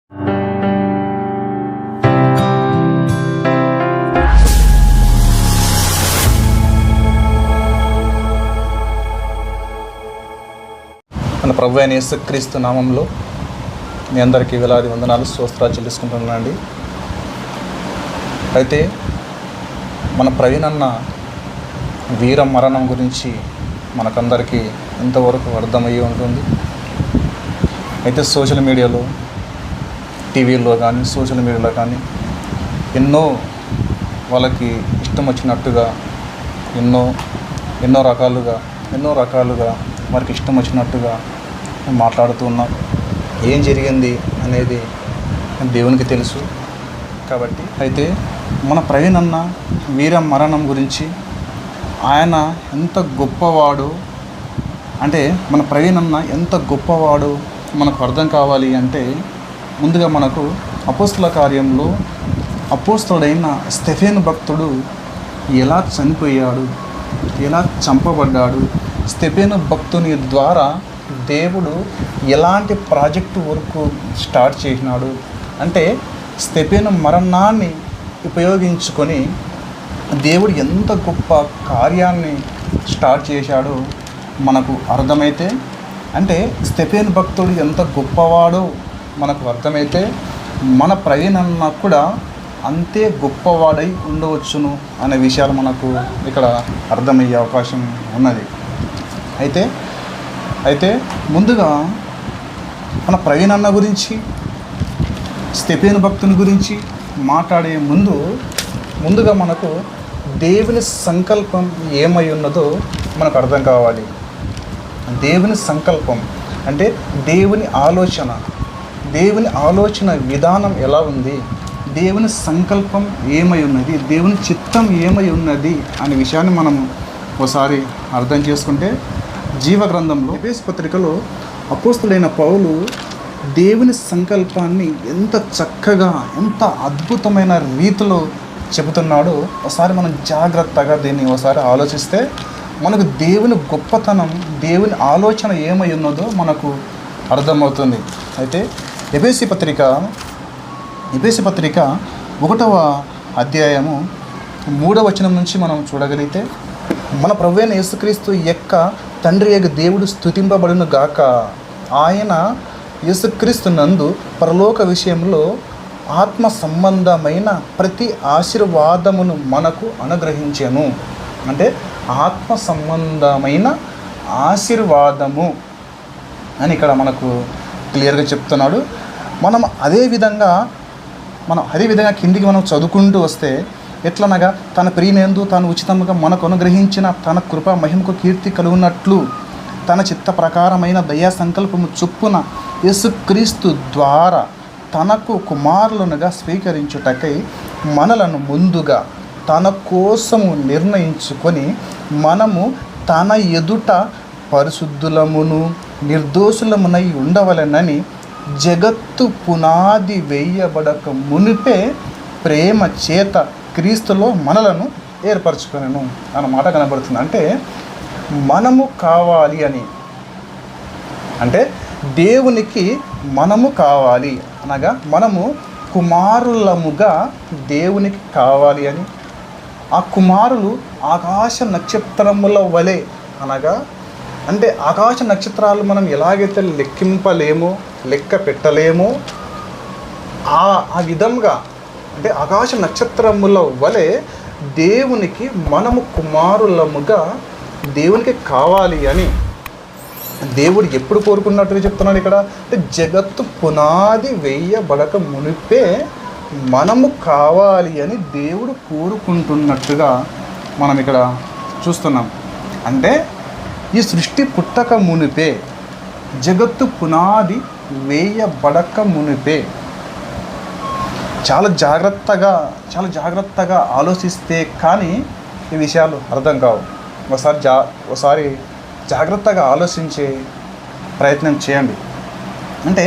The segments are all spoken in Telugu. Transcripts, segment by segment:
మన ప్రభు అయిన యేసుక్రీస్తు నామంలో మీ అందరికీ వేలాది వందనాలు స్తోత్రాలు చెల్లించుకుంటున్నానండి. అయితే మన ప్రవీణ్ అన్న వీర మరణం గురించి మనకందరికీ ఇంతవరకు అర్థమయ్యి ఉంటుంది. అయితే సోషల్ మీడియాలో, టీవీలో కానీ సోషల్ మీడియాలో కానీ ఎన్నో వాళ్ళకి ఇష్టం వచ్చినట్టుగా ఎన్నో రకాలుగా వారికి ఇష్టం వచ్చినట్టుగా మాట్లాడుతూ ఉన్నారు. ఏం జరిగింది అనేది దేవునికి తెలుసు. కాబట్టి అయితే మన ప్రవీణ్ అన్న వీర మరణం గురించి ఆయన ఎంత గొప్పవాడు, అంటే మన ప్రవీణ్ అన్న ఎంత గొప్పవాడు మనకు అర్థం కావాలి అంటే ముందుగా మనకు అపోస్తల కార్యంలో అపోస్తలుడైన స్టెఫెను భక్తుడు ఎలా చనిపోయాడు, ఎలా చంపబడ్డాడు, స్టెఫెను భక్తుని ద్వారా దేవుడు ఎలాంటి ప్రాజెక్టు వర్క్ స్టార్ట్ చేసినాడు అంటే స్టెఫెను మరణాన్ని ఉపయోగించుకొని దేవుడు ఎంత గొప్ప కార్యాన్ని స్టార్ట్ చేశాడో మనకు అర్థమైతే, అంటే స్టెఫెను భక్తుడు ఎంత గొప్పవాడో మనకు అర్థమైతే మన ప్రవీణ్ అన్న కూడా అంతే గొప్పవాడై ఉండవచ్చును అనే విషయాలు మనకు ఇక్కడ అర్థమయ్యే అవకాశం ఉన్నది. అయితే ముందుగా మన ప్రవీణ్ అన్న గురించి, స్టెఫెను భక్తుని గురించి మాట్లాడే ముందుగా మనకు దేవుని సంకల్పం ఏమై ఉన్నదో మనకు అర్థం కావాలి. దేవుని సంకల్పం అంటే దేవుని ఆలోచన విధానం ఎలా ఉంది, దేవుని సంకల్పం ఏమై ఉన్నది, దేవుని చిత్తం ఏమై ఉన్నది అనే విషయాన్ని మనం ఒకసారి అర్థం చేసుకుంటే, జీవ గ్రంథంలో ఎఫెసు పత్రికలో అపోస్తలుడైన పౌలు దేవుని సంకల్పాన్ని ఎంత చక్కగా, ఎంత అద్భుతమైన రీతిలో చెబుతున్నాడో ఒకసారి మనం జాగ్రత్తగా దీన్ని ఒకసారి ఆలోచిస్తే మనకు దేవుని గొప్పతనం, దేవుని ఆలోచన ఏమై ఉన్నదో మనకు అర్థమవుతుంది. అయితే ఎఫెసు పత్రిక 1వ అధ్యాయము 3వ వచనం నుంచి మనం చూడగలిగితే, మన ప్రభువైన యేసుక్రీస్తు యొక్క తండ్రి యొక్క దేవుడు స్తుతింపబడును గాక, ఆయన యేసుక్రీస్తు నందు పరలోక విషయంలో ఆత్మ సంబంధమైన ప్రతి ఆశీర్వాదమును మనకు అనుగ్రహించెను. అంటే ఆత్మ సంబంధమైన ఆశీర్వాదము అని ఇక్కడ మనకు క్లియర్గా చెప్తున్నాడు. మనం అదే విధంగా కిందికి మనం చదువుకుంటూ వస్తే ఎట్లనగా తన ప్రియనందు తాను ఉచితంగా మనకు అనుగ్రహించిన తన కృపా మహిమకు కీర్తి కలుగునట్లు తన చిత్త ప్రకారమైన దయా సంకల్పము చొప్పున యేసుక్రీస్తు ద్వారా తనకు కుమారులనుగా స్వీకరించుటకై మనలను ముందుగా తన కోసము నిర్ణయించుకొని మనము తన ఎదుట పరిశుద్ధులమును నిర్దోషులమునై ఉండవలెనని జగత్తు పునాది వేయబడక మునిపే ప్రేమ చేత క్రీస్తులో మనలను ఏర్పరచుకొనెను అన్నమాట కనబడుతుంది. అంటే మనము కావాలి అని, అంటే దేవునికి మనము కావాలి అనగా మనము కుమారులముగా దేవునికి కావాలి అని, ఆ కుమారులు ఆకాశ నక్షత్రముల వలె అనగా, అంటే ఆకాశ నక్షత్రాలు మనం ఎలాగైతే లెక్కింపలేమో, లెక్క పెట్టలేమో ఆ విధంగా, అంటే ఆకాశ నక్షత్రముల వలె దేవునికి మనము కుమారులముగా దేవునికి కావాలి అని దేవుడు ఎప్పుడు కోరుకున్నట్టుగా చెప్తున్నాడు ఇక్కడ. అంటే జగత్తు పునాది వేయబడక మునిపే మనము కావాలి అని దేవుడు కోరుకుంటున్నట్టుగా మనం ఇక్కడ చూస్తున్నాం. అంటే ఈ సృష్టి పుట్టక మునిపే, జగత్తు పునాది వేయబడక మునిపే చాలా జాగ్రత్తగా ఆలోచిస్తే కానీ ఈ విషయాలు అర్థం కావు. ఒకసారి జాగ్రత్తగా ఆలోచించే ప్రయత్నం చేయండి. అంటే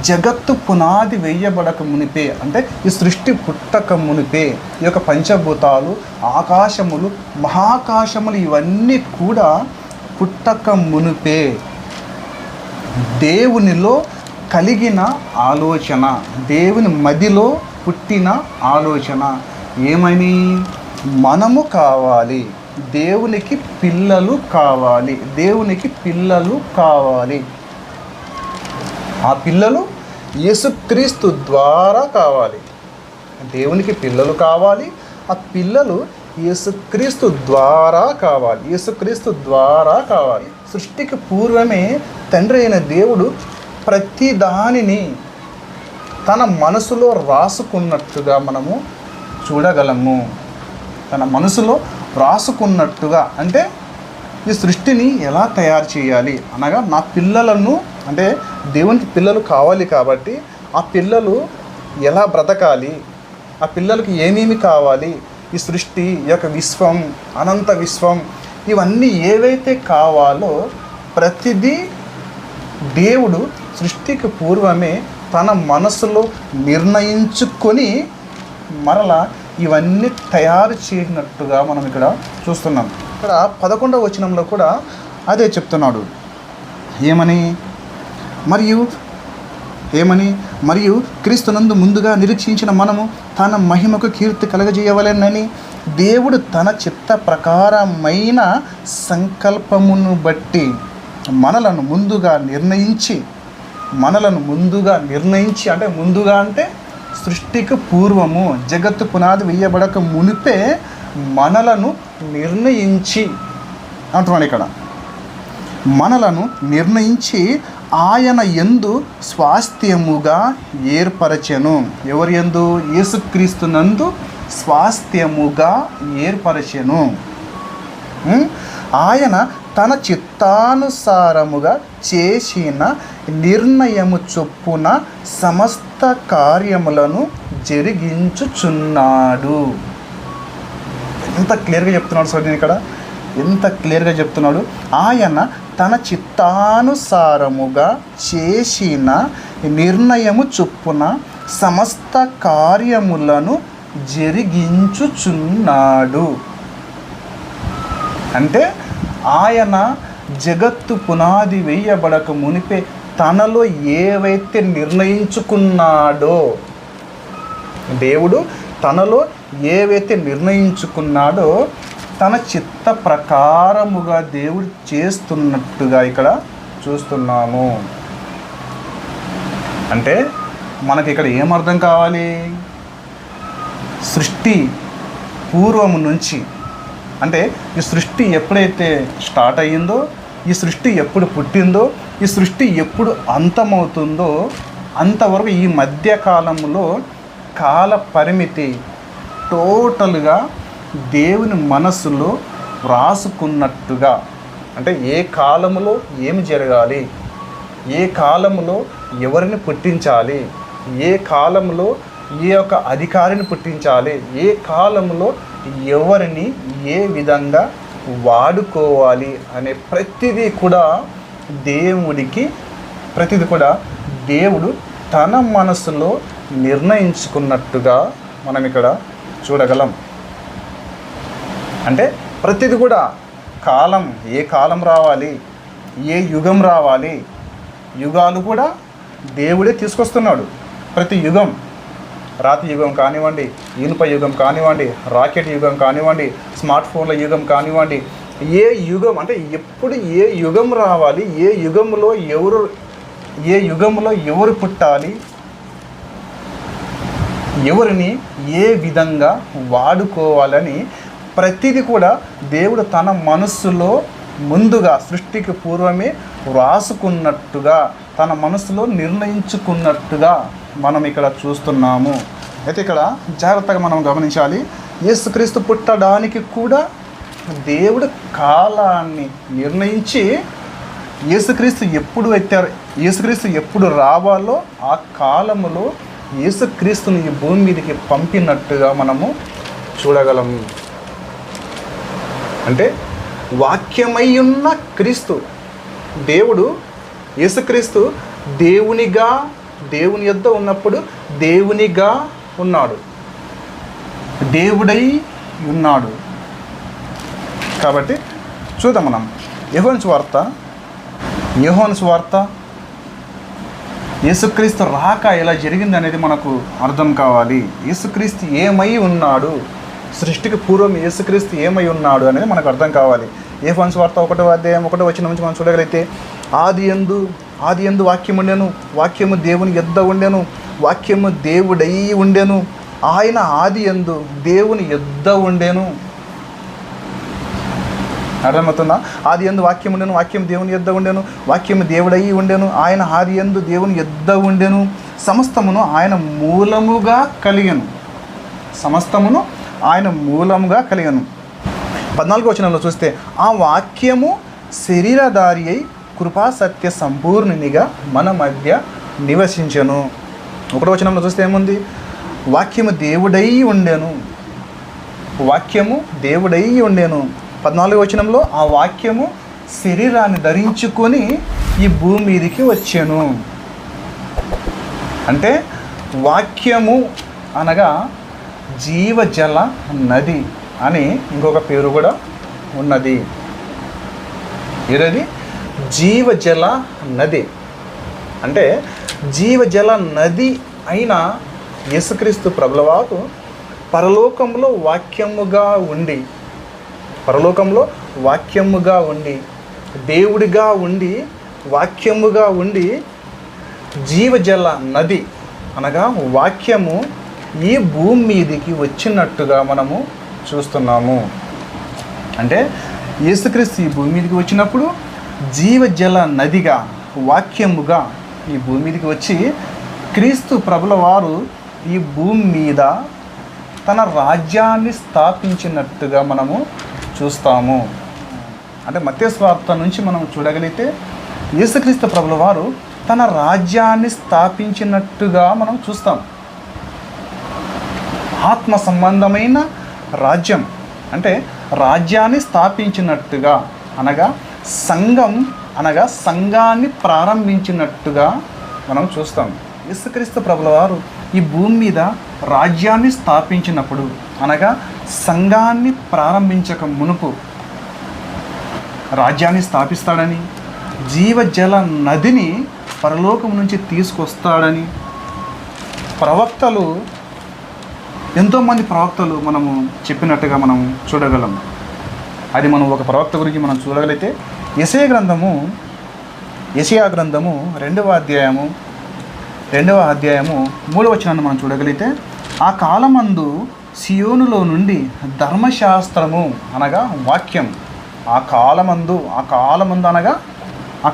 జగత్తు పునాది వేయబడక మునిపే, అంటే ఈ సృష్టి పుట్టక మునిపే ఈ యొక్క పంచభూతాలు, ఆకాశములు, మహాకాశములు ఇవన్నీ కూడా పుట్టక మునిపే దేవునిలో కలిగిన ఆలోచన, దేవుని మదిలో పుట్టిన ఆలోచన ఏమని? మనము కావాలి, దేవునికి పిల్లలు కావాలి, దేవునికి పిల్లలు కావాలి. ఆ పిల్లలు యేసుక్రీస్తు ద్వారా కావాలి. దేవునికి పిల్లలు కావాలి, ఆ పిల్లలు యేసుక్రీస్తు ద్వారా కావాలి, యేసుక్రీస్తు ద్వారా కావాలి. సృష్టికి పూర్వమే తండ్రి అయిన దేవుడు ప్రతి దానిని తన మనసులో రాసుకున్నట్టుగా మనము చూడగలము. తన మనసులో రాసుకున్నట్టుగా అంటే ఈ సృష్టిని ఎలా తయారు చేయాలి అనగా, నా పిల్లలను అంటే దేవునికి పిల్లలు కావాలి కాబట్టి ఆ పిల్లలు ఎలా బ్రతకాలి, ఆ పిల్లలకి ఏమేమి కావాలి, ఈ సృష్టి, ఈ యొక్క విశ్వం, అనంత విశ్వం, ఇవన్నీ ఏవైతే కావాలో ప్రతిదీ దేవుడు సృష్టికి పూర్వమే తన మనసులో నిర్ణయించుకొని మరలా ఇవన్నీ తయారు చేసినట్టుగా మనం ఇక్కడ చూస్తున్నాం. ఇక్కడ 11వ వచనంలో కూడా అదే చెప్తున్నాడు. మరియు క్రీస్తునందు ముందుగా నిరీక్షించిన మనము తన మహిమకు కీర్తి కలగజేయవలెనని దేవుడు తన చిత్త ప్రకారమైన సంకల్పమును బట్టి మనలను ముందుగా నిర్ణయించి అంటే ముందుగా అంటే సృష్టికి పూర్వము, జగత్తు పునాది వేయబడక మునిపే మనలను నిర్ణయించి అంటున్నాడు. ఇక్కడ మనలను నిర్ణయించి ఆయన యందు స్వాస్థ్యముగా ఏర్పరచెను. ఎవరి యందు? యేసుక్రీస్తునందు స్వాస్థ్యముగా ఏర్పరచెను. ఆయన తన చిత్తానుసారముగా చేసిన నిర్ణయము చొప్పున సమస్త కార్యములను జరిగించుచున్నాడు. ఎంత క్లియర్గా చెప్తున్నాడు సార్, నేను ఇక్కడ ఎంత క్లియర్గా చెప్తున్నాడు. ఆయన తన చిత్తానుసారముగా చేసిన నిర్ణయము చొప్పున సమస్త కార్యములను జరిగించుచున్నాడు. అంటే ఆయన జగత్తు పునాది వేయబడక మునిపే తనలో ఏవైతే నిర్ణయించుకున్నాడో, దేవుడు తనలో ఏవైతే నిర్ణయించుకున్నాడో తన చిత్త ప్రకారముగా దేవుడు చేస్తున్నట్టుగా ఇక్కడ చూస్తున్నాము. అంటే మనకి ఇక్కడ ఏమర్థం కావాలి? సృష్టి పూర్వము నుంచి అంటే ఈ సృష్టి ఎప్పుడైతే స్టార్ట్ అయ్యిందో, ఈ సృష్టి ఎప్పుడు పుట్టిందో, ఈ సృష్టి ఎప్పుడు అంతమవుతుందో అంతవరకు ఈ మధ్యకాలంలో కాల పరిమితి టోటల్గా దేవుని మనస్సులో వ్రాసుకున్నట్టుగా, అంటే ఏ కాలములో ఏమి జరగాలి, ఏ కాలములో ఎవరిని పుట్టించాలి, ఏ కాలంలో ఏ యొక్క అధికారిని పుట్టించాలి, ఏ కాలంలో ఎవరిని ఏ విధంగా వాడుకోవాలి అనే ప్రతిదీ కూడా దేవుడు తన మనసులో నిర్ణయించుకున్నట్టుగా మనం ఇక్కడ చూడగలం. అంటే ప్రతిదీ కూడా కాలం, ఏ కాలం రావాలి, ఏ యుగం రావాలి, యుగాలు కూడా దేవుడే తీసుకొస్తున్నాడు. ప్రతి యుగం, రాతి యుగం కానివ్వండి, ఇనుప యుగం కానివ్వండి, రాకెట్ యుగం కానివ్వండి, స్మార్ట్ ఫోన్ల యుగం కానివ్వండి, ఏ యుగం అంటే ఎప్పుడు ఏ యుగం రావాలి, ఏ యుగంలో ఎవరు పుట్టాలి, ఎవరిని ఏ విధంగా వాడుకోవాలని ప్రతిదీ కూడా దేవుడు తన మనస్సులో ముందుగా సృష్టికి పూర్వమే వ్రాసుకున్నట్టుగా, తన మనసులో నిర్ణయించుకున్నట్టుగా మనం ఇక్కడ చూస్తున్నాము. అయితే ఇక్కడ జాగ్రత్తగా మనం గమనించాలి. యేసుక్రీస్తు పుట్టడానికి కూడా దేవుడు కాలాన్ని నిర్ణయించి యేసుక్రీస్తు ఎప్పుడు రావాలో ఆ కాలములో యేసుక్రీస్తుని ఈ భూమి మీదకి పంపినట్టుగా మనము చూడగలము. అంటే వాక్యమై ఉన్న క్రీస్తు, యేసుక్రీస్తు దేవుని యొద్ద ఉన్నప్పుడు దేవునిగా ఉన్నాడు, దేవుడై ఉన్నాడు. కాబట్టి చూద్దాం మనం యోహాను సువార్త యేసుక్రీస్తు రాక ఎలా జరిగింది అనేది మనకు అర్థం కావాలి. యేసుక్రీస్తు ఏమై ఉన్నాడు, సృష్టికి పూర్వం యేసుక్రీస్తు ఏమై ఉన్నాడు అనేది మనకు అర్థం కావాలి. యోహాను సువార్త 1వ అధ్యాయం 1వ వచనం నుంచి మనం చూడగలిగితే, ఆది యందు వాక్యం ఉండెను, వాక్యము దేవుని యొద్ద ఉండెను, వాక్యము దేవుడై ఉండెను, ఆయన ఆది యందు దేవుని యొద్ద ఉండెను. అర్థమవుతుందా? ఆది యందు వాక్యం ఉండెను, వాక్యం దేవుని యొద్ద ఉండెను, వాక్యము దేవుడై ఉండెను, ఆయన ఆది యందు దేవుని యొద్ద ఉండెను, సమస్తమును ఆయన మూలముగా కలిగెను. సమస్తమును ఆయన మూలముగా కలిగెను. 14వ వచనంలో చూస్తే, ఆ వాక్యము శరీరధారి అయి కృపా సత్య సంపూర్ణునిగా మన మధ్య నివసించెను. 1వ వచనంలో చూస్తే ఏముంది? వాక్యము దేవుడై ఉండెను, వాక్యము దేవుడై ఉండెను. 14వ వచనంలో ఆ వాక్యము శరీరాన్ని ధరించుకొని ఈ భూమి మీదకి వచ్చాను. అంటే వాక్యము అనగా జీవజల నది అని ఇంకొక పేరు కూడా ఉన్నది. ఏదది? జీవజల నది. అంటే జీవజల నది అయిన యేసుక్రీస్తు ప్రభులవారు పరలోకంలో వాక్యముగా ఉండి, దేవుడిగా ఉండి, వాక్యముగా ఉండి, జీవజల నది అనగా వాక్యము ఈ భూమి మీదకి వచ్చినట్టుగా మనము చూస్తున్నాము. అంటే యేసుక్రీస్తు ఈ భూమి మీదకి వచ్చినప్పుడు జీవజల నదిగా, వాక్యముగా ఈ భూమి మీదకి వచ్చి క్రీస్తు ప్రభుల వారు ఈ భూమి మీద తన రాజ్యాన్ని స్థాపించినట్టుగా మనము చూస్తాము. అంటే మత్తయి సువార్త నుంచి మనం చూడగలిగితే యేసుక్రీస్తు ప్రభుల వారు తన రాజ్యాన్ని స్థాపించినట్టుగా మనం చూస్తాం. ఆత్మ సంబంధమైన రాజ్యం అంటే రాజ్యాన్ని స్థాపించినట్టుగా, అనగా సంఘాన్ని ప్రారంభించినట్టుగా మనం చూస్తాం. యేసుక్రీస్తు ప్రభుల వారు ఈ భూమి మీద రాజ్యాన్ని స్థాపించినప్పుడు, అనగా సంఘాన్ని ప్రారంభించక మునుపు రాజ్యాన్ని స్థాపిస్తాడని, జీవజల నదిని పరలోకం నుంచి తీసుకొస్తాడని ఎంతోమంది ప్రవక్తలు మనము చెప్పినట్టుగా మనం చూడగలం. అది మనం ఒక ప్రవక్త గురించి మనం చూడగలిగితే యెషయా గ్రంథము 2వ అధ్యాయము 3వ వచనాన్ని మనం చూడగలిగితే, ఆ కాలమందు సియోనులో నుండి ధర్మశాస్త్రము అనగా వాక్యం, ఆ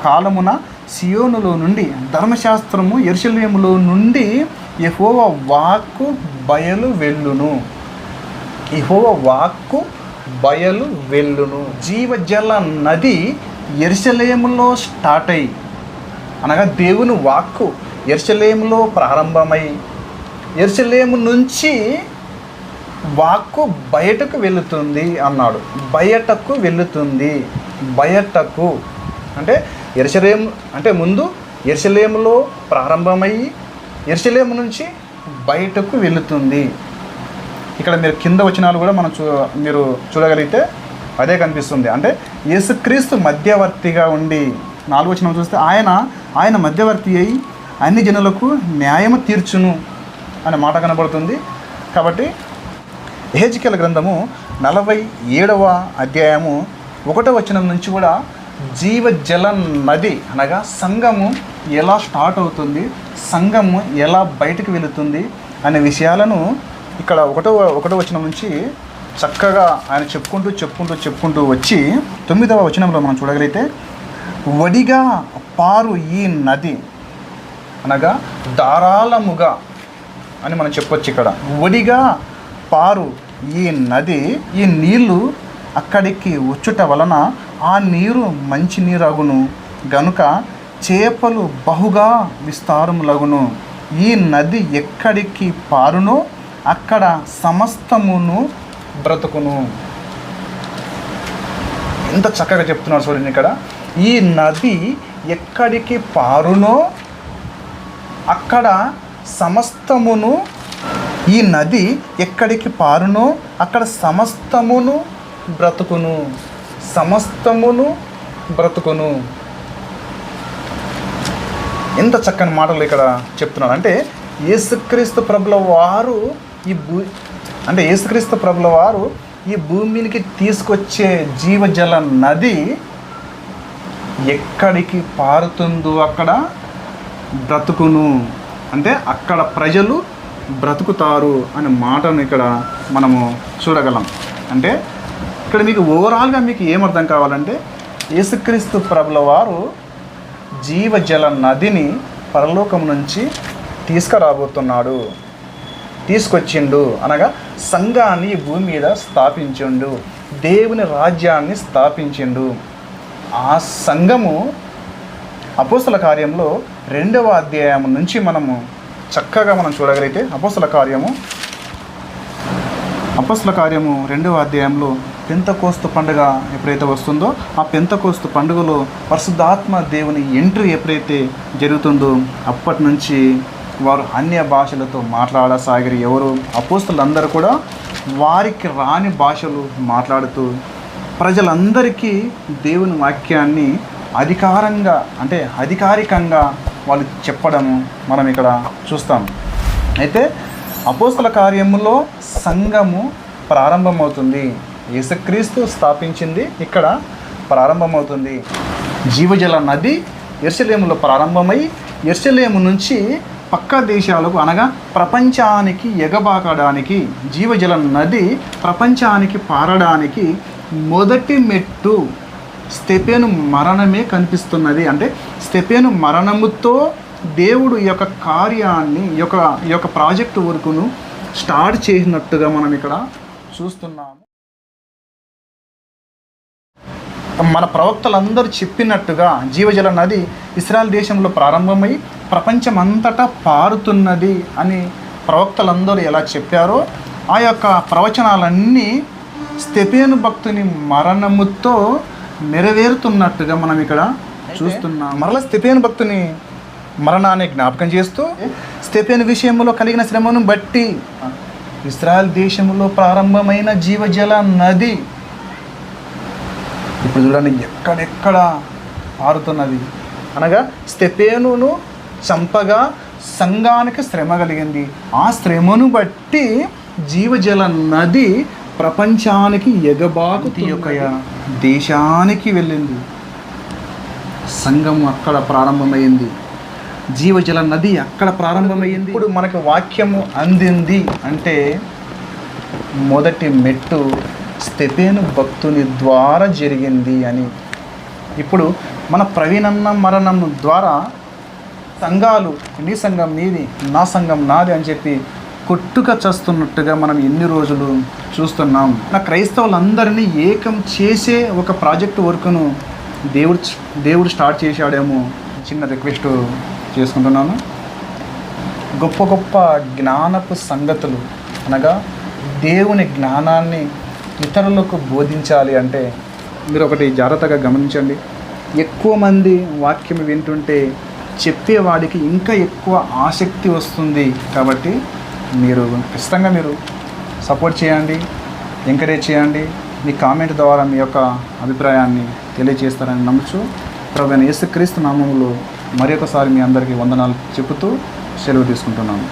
కాలమున సియోనులో నుండి ధర్మశాస్త్రము యెరూషలేములో నుండి యెహోవా వాక్కు బయలు వెళ్ళును. జీవజల నది యెరూషలేములో స్టార్ట్ అయ్యి, అనగా దేవుని వాక్కు యెరూషలేములో ప్రారంభమై, యెరూషలేము నుంచి వాక్కు బయటకు వెళుతుంది అన్నాడు. బయటకు అంటే యెరూషలేము అంటే ముందు యెరూషలేములో ప్రారంభమయ్యి యెరూషలేము నుంచి బయటకు వెళుతుంది. ఇక్కడ మీరు కింద వచనాలు కూడా మీరు చూడగలిగితే అదే కనిపిస్తుంది. అంటే యేసుక్రీస్తు మధ్యవర్తిగా ఉండి, 4వ వచనం చూస్తే ఆయన మధ్యవర్తి అయి అన్ని జనులకు న్యాయము తీర్చును అనే మాట కనబడుతుంది. కాబట్టి యెహెజ్కేలు గ్రంథము 47వ అధ్యాయము 1వ వచనం నుంచి కూడా జీవజల నది అనగా సంఘము ఎలా స్టార్ట్ అవుతుంది, సంఘము ఎలా బయటకు వెళుతుంది అనే విషయాలను ఇక్కడ ఒకటో వచనం నుంచి చక్కగా ఆయన చెప్పుకుంటూ వచ్చి 9వ వచనంలో మనం చూడగలిగితే, వడిగా పారు ఈ నది అనగా ధారాళముగా అని మనం చెప్పొచ్చు. ఇక్కడ వడిగా పారు ఈ నది, ఈ నీళ్లు అక్కడికి వచ్చుట వలన ఆ నీరు మంచి నీరగును గనుక చేపలు బహుగా విస్తారములగును. ఈ నది ఎక్కడికి పారునో అక్కడ సమస్తమును బ్రతుకును. ఎంత చక్కగా చెప్తున్నారు చూడండి. ఇక్కడ ఈ నది ఎక్కడికి పారునో అక్కడ సమస్తమును, ఈ నది ఎక్కడికి పారునో అక్కడ సమస్తమును బ్రతుకును. ఎంత చక్కని మాటలు ఇక్కడ చెప్తున్నాడు అంటే యేసుక్రీస్తు ప్రభుల వారు యేసుక్రీస్తు ప్రభుల వారు ఈ భూమికి తీసుకొచ్చే జీవజల నది ఎక్కడికి పారుతుందో అక్కడ బ్రతుకును, అంటే అక్కడ ప్రజలు బ్రతుకుతారు అనే మాటను ఇక్కడ మనము చూడగలం. అంటే ఇక్కడ మీకు ఓవరాల్గా మీకు ఏమర్థం కావాలంటే యేసుక్రీస్తు ప్రభుల వారు జీవజల నదిని పరలోకం నుంచి తీసుకురాబోతున్నాడు, తీసుకొచ్చిండు అనగా సంఘాన్ని భూమి మీద స్థాపించిండు, దేవుని రాజ్యాన్ని స్థాపించిండు. ఆ సంఘము అపోస్తల కార్యంలో 2వ అధ్యాయం నుంచి మనము చక్కగా మనం చూడగలిగితే అపోస్తల కార్యము 2వ అధ్యాయంలో పెంతెకోస్తు పండుగ ఎప్పుడైతే వస్తుందో ఆ పెంతెకోస్తు పండుగలో పరిశుద్ధాత్మ దేవుని ఎంట్రీ ఎప్పుడైతే జరుగుతుందో అప్పటి నుంచి వారు అన్య భాషలతో మాట్లాడసాగిరి. ఎవరు? అపోస్తలులందరూ కూడా వారికి రాని భాషలు మాట్లాడుతూ ప్రజలందరికీ దేవుని వాక్యాన్ని అధికారికంగా వాళ్ళు చెప్పడము మనం ఇక్కడ చూస్తాం. అయితే అపోస్తల కార్యములో సంఘము ప్రారంభమవుతుంది, యేసుక్రీస్తు స్థాపించింది ఇక్కడ ప్రారంభమవుతుంది. జీవజల నది యెరూషలేములో ప్రారంభమై యెరూషలేము నుంచి పక్క దేశాలకు అనగా ప్రపంచానికి ఎగబాకడానికి జీవజల నది ప్రపంచానికి పారడానికి మొదటి మెట్టు స్తెఫెను మరణమే కనిపిస్తున్నది. అంటే స్తెఫెను మరణముతో దేవుడు ఈ యొక్క కార్యాన్ని ఈ యొక్క ప్రాజెక్టు వర్కును స్టార్ట్ చేసినట్టుగా మనం ఇక్కడ చూస్తున్నాము. మన ప్రవక్తలందరూ చెప్పినట్టుగా జీవజల నది ఇశ్రాయేల్ దేశంలో ప్రారంభమై ప్రపంచమంతటా పారుతున్నది అని ప్రవక్తలందరూ ఎలా చెప్పారో ఆ యొక్క ప్రవచనాలన్నీ స్తెఫెను భక్తుని మరణముతో నెరవేరుతున్నట్టుగా మనం ఇక్కడ చూస్తున్నాం. మరలా స్తెఫెను భక్తుని మరణాన్ని జ్ఞాపకం చేస్తూ స్తెఫెను విషయంలో కలిగిన శ్రమను బట్టి ఇశ్రాయేల్ దేశంలో ప్రారంభమైన జీవజల నది ఇప్పుడు చూడండి ఎక్కడెక్కడ పారుతున్నది. అనగా స్తెఫెనును చంపగా సంఘానికి శ్రమ కలిగింది, ఆ శ్రమను బట్టి జీవజల నది ప్రపంచానికి ఎగబాకు యొక్క దేశానికి వెళ్ళింది. సంఘం అక్కడ ప్రారంభమైంది, జీవజల నది అక్కడ ప్రారంభమైంది. ఇప్పుడు మనకు వాక్యము అందింది అంటే మొదటి మెట్టు స్తెఫెను భక్తుని ద్వారా జరిగింది అని. ఇప్పుడు మన ప్రవీణన్న మరణం ద్వారా సంఘాలు నీ సంఘం నీది, నా సంఘం నాది అని చెప్పి కొట్టుక చేస్తున్నట్టుగా మనం ఎన్ని రోజులు చూస్తున్నాం. నా క్రైస్తవులందరినీ ఏకం చేసే ఒక ప్రాజెక్ట్ వర్క్ను దేవుడు స్టార్ట్ చేశాడేమో చిన్న రిక్వెస్ట్ చేసుకుంటున్నాను. గొప్ప గొప్ప జ్ఞానపు సంగతులు అనగా దేవుని జ్ఞానాన్ని ఇతరులకు బోధించాలి అంటే మీరు ఒకటి జాగ్రత్తగా గమనించండి. ఎక్కువ మంది వాక్యం వింటుంటే చెప్పేవాడికి ఇంకా ఎక్కువ ఆసక్తి వస్తుంది. కాబట్టి మీరు ఖచ్చితంగా సపోర్ట్ చేయండి, ఎంకరేజ్ చేయండి. మీ కామెంట్ ద్వారా మీ యొక్క అభిప్రాయాన్ని తెలియజేస్తారని నమ్ముచు ప్రభువైన యేసుక్రీస్తు నామములో మరి ఒకసారి మీ అందరికీ వందనాలు చెబుతూ సెలవు తీసుకుంటున్నాను.